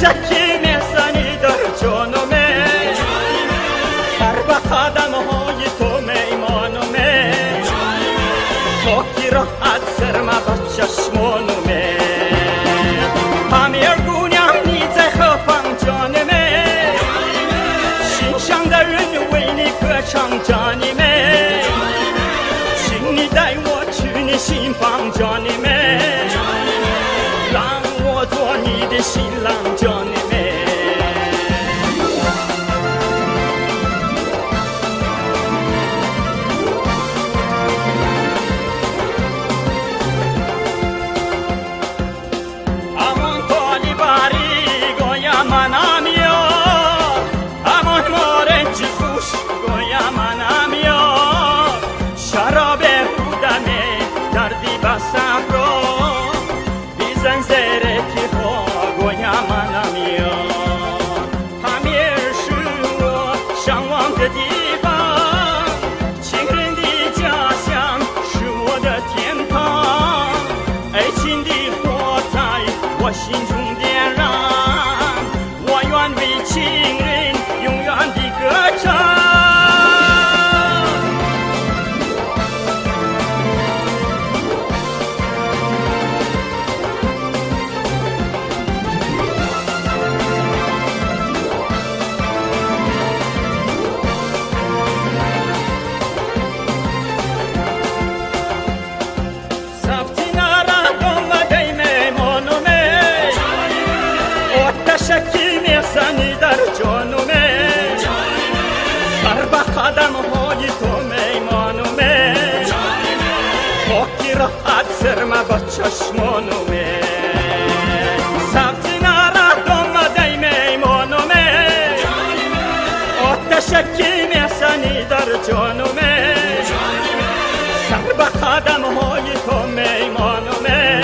شکی میزنی در جانمه، سر به قدم‌های تو میمانمه، خاکی راحت سرما به چشمانمه، همه گونیم نیزه خفم جانمه، شینشم در وینی کچم جانمه، چینی دای و چونی شینفم جانمه، لام و دوانی دشیلم جانمه. شکی میزنی در جانمه، سر به قدم‌های تو میمانمه، خاکی راحت سرما به چشمانمه، سبزی نرد آمده میمانمه، شکی میزنی در جانمه، سر به قدم‌های تو میمانمه،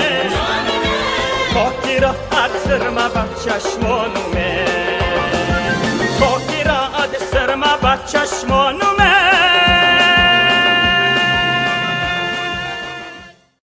خاکی راحت سرما به چشمانمه.